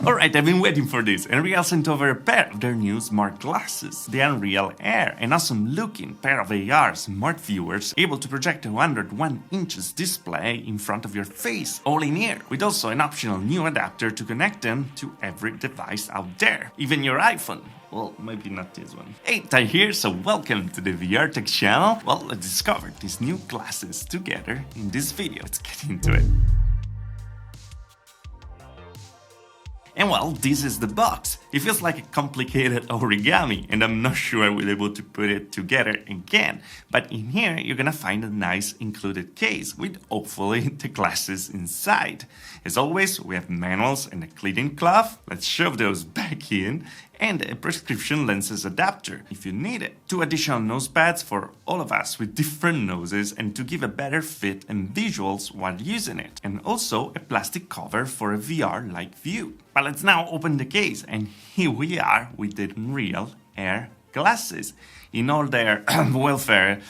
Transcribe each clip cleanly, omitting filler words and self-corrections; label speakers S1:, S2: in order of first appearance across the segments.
S1: Alright, I've been waiting for this. Nreal sent over a pair of their new smart glasses, the Nreal Air, an awesome looking pair of AR smart viewers able to project a 101 inches display in front of your face, all in air, with also an optional new adapter to connect them to every device out there, even your iPhone. Well, maybe not this one. Hey, Ty here, so welcome to the VR Tech channel. Well, let's discover these new glasses together in this video. Let's get into it. And well, this is the box. It feels like a complicated origami, and I'm not sure I will be able to put it together again. But in here, you're gonna find a nice included case with hopefully the glasses inside. As always, we have manuals and a cleaning cloth. Let's shove those back in. And a prescription lenses adapter, if you need it. 2 additional nose pads for all of us with different noses and to give a better fit and visuals while using it. And also a plastic cover for a VR-like view. But let's now open the case, and here we are with the Nreal Air glasses. In all their welfare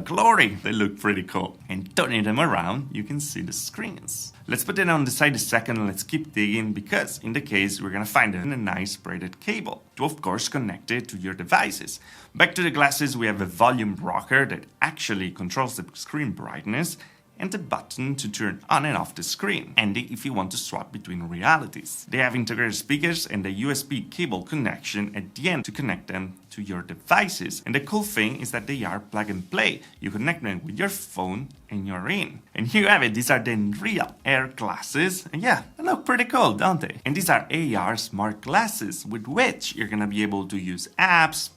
S1: glory, they look pretty cool. And turning them around, you can see the screens. Let's put it on the side a second and let's keep digging, because in the case we're gonna find a nice braided cable to of course connect it to your devices. Back to the glasses, we have a volume rocker that actually controls the screen brightness, and a button to turn on and off the screen, handy if you want to swap between realities. They have integrated speakers and a USB cable connection at the end to connect them to your devices. And the cool thing is that they are plug and play. You connect them with your phone and you're in. And here you have it, these are the Nreal Air glasses. And yeah, they look pretty cool, don't they? And these are AR smart glasses with which you're gonna be able to use apps,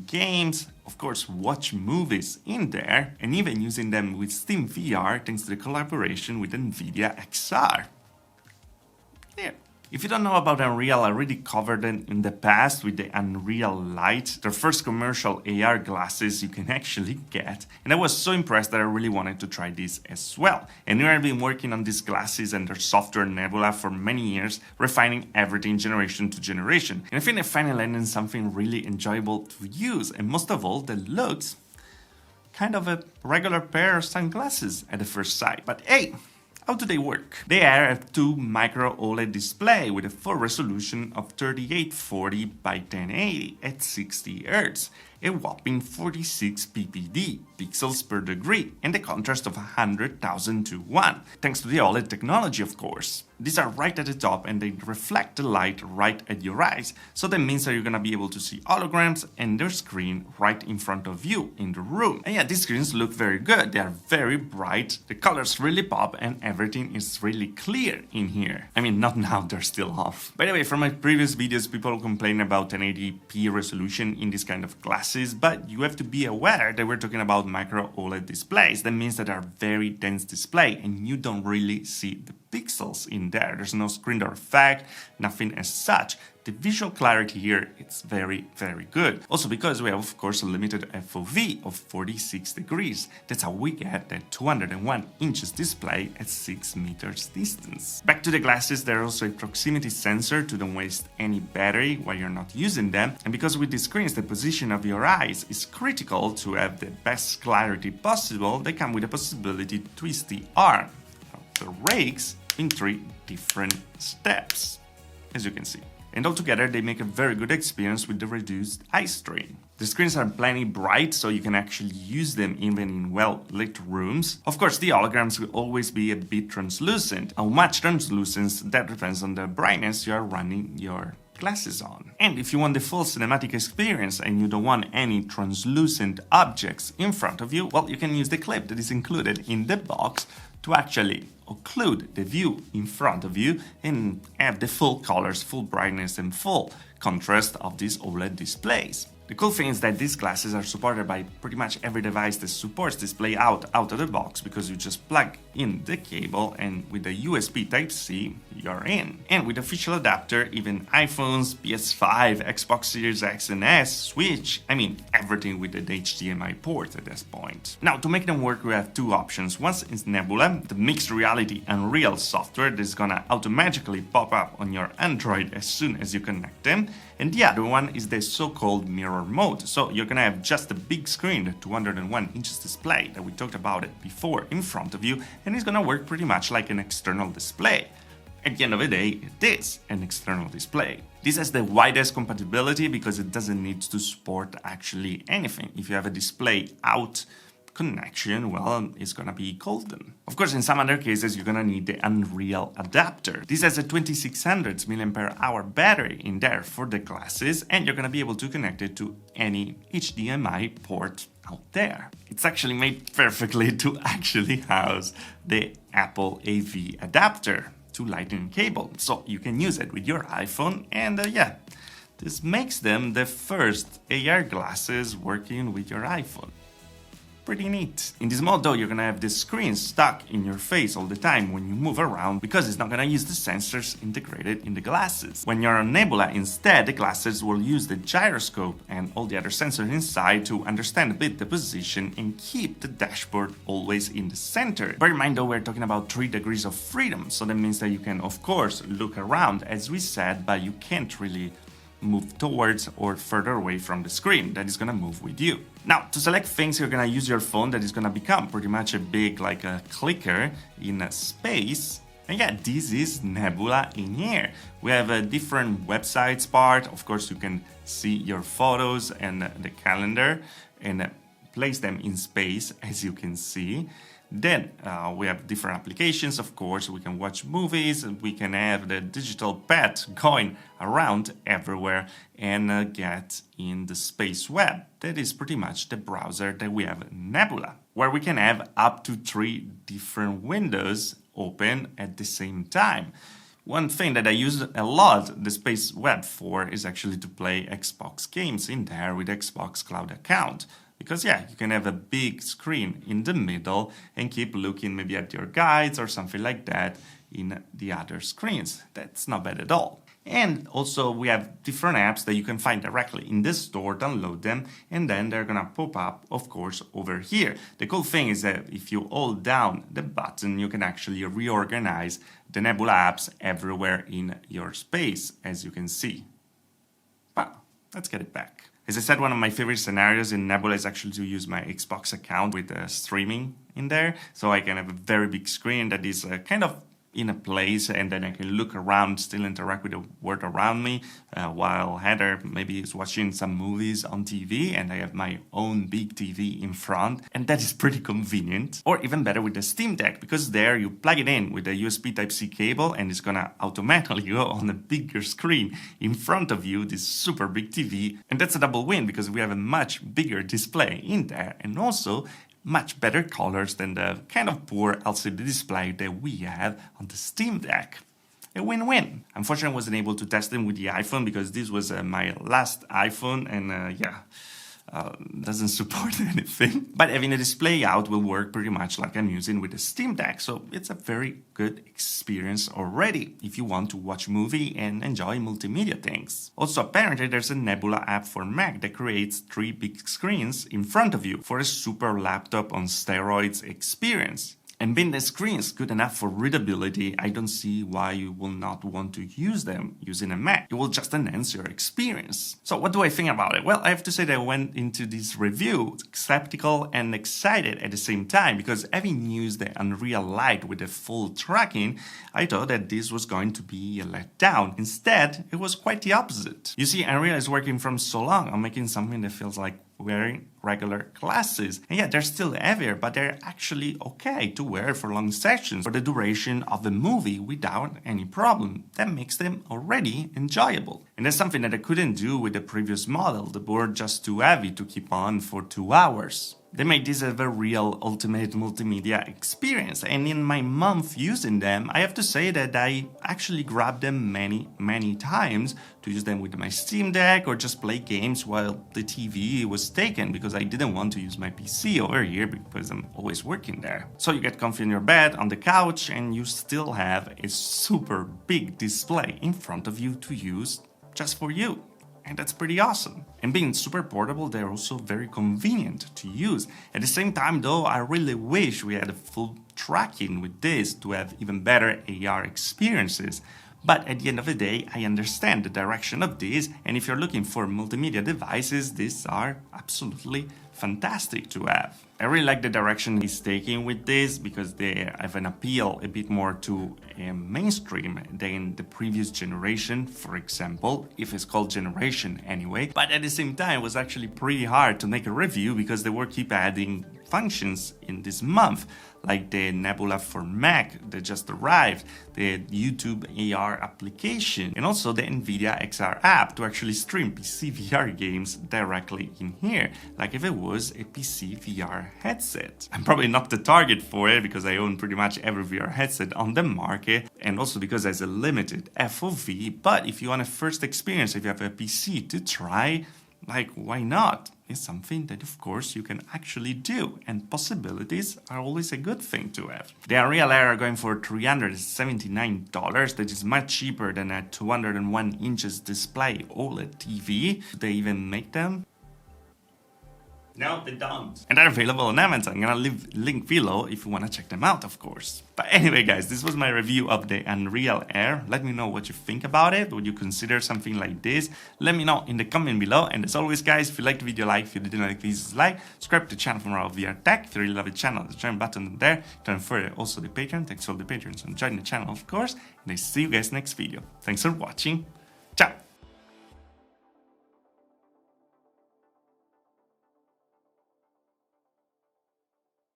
S1: games, of course watch movies in there, and even using them with Steam VR thanks to the collaboration with NVIDIA XR. Yeah. If you don't know about Nreal, I already covered it in the past with the Nreal Lite, their first commercial AR glasses you can actually get, and I was so impressed that I really wanted to try this as well. And I've been working on these glasses and their software Nebula for many years, refining everything generation to generation, and I think I finally landed something really enjoyable to use, and most of all, that looks kind of a regular pair of sunglasses at the first sight. But hey, how do they work? They are a 2 micro OLED display with a full resolution of 3840 by 1080 at 60 Hz, a whopping 46 ppd, pixels per degree, and a contrast of 100,000 to 1, thanks to the OLED technology of course. These are right at the top and they reflect the light right at your eyes, so that means that you're gonna be able to see holograms and their screen right in front of you in the room. And yeah, these screens look very good, they are very bright, the colors really pop, and everything is really clear in here. I mean, not now, they're still off. By the way, from my previous videos, people complain about 1080p resolution in this kind of glasses, but you have to be aware that we're talking about micro OLED displays. That means that they are very dense display and you don't really see the pixels in there. There's no screen door effect, nothing as such. The visual clarity here, it's very, very good. Also because we have, of course, a limited FOV of 46 degrees. That's how we get that 201 inches display at 6 meters distance. Back to the glasses, there's also a proximity sensor to don't waste any battery while you're not using them. And because with these screens, the position of your eyes is critical to have the best clarity possible, they come with a possibility to twist the arm of the rakes in 3 different steps, as you can see. And altogether they make a very good experience with the reduced eye strain. The screens are plenty bright, so you can actually use them even in well-lit rooms. Of course, the holograms will always be a bit translucent. How much translucence, that depends on the brightness you are running your glasses on. And if you want the full cinematic experience and you don't want any translucent objects in front of you, well, you can use the clip that is included in the box to actually occlude the view in front of you and have the full colors, full brightness and full contrast of these OLED displays. The cool thing is that these glasses are supported by pretty much every device that supports display out of the box, because you just plug in the cable and with the USB Type-C you're in. And with official adapter, even iPhones, PS5, Xbox Series X and S, Switch, I mean everything with an HDMI port at this point. Now to make them work we have 2 options. One is Nebula, the mixed reality Nreal software that is gonna automatically pop up on your Android as soon as you connect them. And the other one is the so-called mirror mode. So you're gonna have just a big screen, the 201 inches display that we talked about it before in front of you, and it's gonna work pretty much like an external display. At the end of the day, it is an external display. This has the widest compatibility because it doesn't need to support actually anything. If you have a display out connection, well, it's gonna be golden. Of course, in some other cases, you're gonna need the Nreal adapter. This has a 2600 mAh battery in there for the glasses, and you're gonna be able to connect it to any HDMI port out there. It's actually made perfectly to actually house the Apple AV adapter to Lightning cable, so you can use it with your iPhone, and yeah, this makes them the first AR glasses working with your iPhone. Pretty neat. In this mode though, you're gonna have the screen stuck in your face all the time when you move around because it's not gonna use the sensors integrated in the glasses. When you're on Nebula instead, the glasses will use the gyroscope and all the other sensors inside to understand a bit the position and keep the dashboard always in the center. Bear in mind though, we're talking about 3 degrees of freedom, so that means that you can of course look around as we said, but you can't really move towards or further away from the screen. That is gonna move with you. Now, to select things, you're gonna use your phone. That is gonna become pretty much a big, like a clicker in a space. And yeah, this is Nebula in here. We have a different websites part. Of course, you can see your photos and the calendar and place them in space, as you can see. Then we have different applications, of course. We can watch movies, we can have the digital pet going around everywhere and get in the space web. That is pretty much the browser that we have in Nebula, where we can have up to 3 different windows open at the same time. One thing that I use a lot the space web for is actually to play Xbox games in there with Xbox Cloud account. Because yeah, you can have a big screen in the middle and keep looking maybe at your guides or something like that in the other screens. That's not bad at all. And also we have different apps that you can find directly in the store, download them, and then they're gonna pop up, of course, over here. The cool thing is that if you hold down the button, you can actually reorganize the Nebula apps everywhere in your space, as you can see. But let's get it back. As I said, one of my favorite scenarios in Nebula is actually to use my Xbox account with streaming in there, so I can have a very big screen that is kind of in a place, and then I can look around, still interact with the world around me, while Hjerde maybe is watching some movies on TV, and I have my own big TV in front, and that is pretty convenient. Or even better with the Steam Deck, because there you plug it in with a USB Type-C cable, and it's gonna automatically go on a bigger screen in front of you, this super big TV, and that's a double win, because we have a much bigger display in there, and also much better colors than the kind of poor LCD display that we have on the Steam Deck. A win-win. Unfortunately, I wasn't able to test them with the iPhone because this was my last iPhone, and doesn't support anything. But having a display out will work pretty much like I'm using with the Steam Deck, so it's a very good experience already if you want to watch a movie and enjoy multimedia things. Also, apparently there's a Nebula app for Mac that creates 3 big screens in front of you for a super laptop on steroids experience. And being the screens good enough for readability, I don't see why you will not want to use them using a Mac. It will just enhance your experience. So what do I think about it? Well, I have to say that I went into this review skeptical and excited at the same time, because having used the Unreal Light with the full tracking, I thought that this was going to be a letdown. Instead, it was quite the opposite. You see, Unreal is working from so long on making something that feels like wearing regular glasses. And yeah, they're still heavier, but they're actually okay to wear for long sessions for the duration of a movie without any problem. That makes them already enjoyable. And that's something that I couldn't do with the previous model. The board just too heavy to keep on for 2 hours. They made this a very real ultimate multimedia experience, and in my month using them, I have to say that I actually grabbed them many times to use them with my Steam Deck or just play games while the TV was taken, because I didn't want to use my PC over here because I'm always working there. So you get comfy in your bed, on the couch, and you still have a super big display in front of you to use just for you. And that's pretty awesome. And being super portable, they're also very convenient to use. At the same time though, I really wish we had a full tracking with this to have even better AR experiences. But at the end of the day, I understand the direction of this, and if you're looking for multimedia devices, these are absolutely fantastic to have. I really like the direction he's taking with this because they have an appeal a bit more to mainstream than the previous generation, for example, if it's called generation anyway. But at the same time, it was actually pretty hard to make a review because they were keep adding functions in this month, like the Nebula for Mac that just arrived, the YouTube AR application, and also the Nvidia XR app to actually stream PC VR games directly in here, like if it was a PC VR headset. I'm probably not the target for it because I own pretty much every VR headset on the market, and also because there's a limited FOV, but if you want a first experience, if you have a PC to try, like, why not? It's something that, of course, you can actually do, and possibilities are always a good thing to have. The Nreal Air are going for $379, that is much cheaper than a 201 inches display OLED TV. Do they even make them? No, they don't. And they're available on Amazon. I'm gonna leave a link below if you wanna check them out, of course. But anyway, guys, this was my review of the Nreal Air. Let me know what you think about it. Would you consider something like this? Let me know in the comment below. And as always, guys, if you liked the video, like. If you didn't like, please dislike. Subscribe to the channel for more of VR tech. If you really love the channel, the join button there. Turn further also the Patreon. Thanks to all the patrons and join the channel, of course. And I see you guys next video. Thanks for watching. Ciao.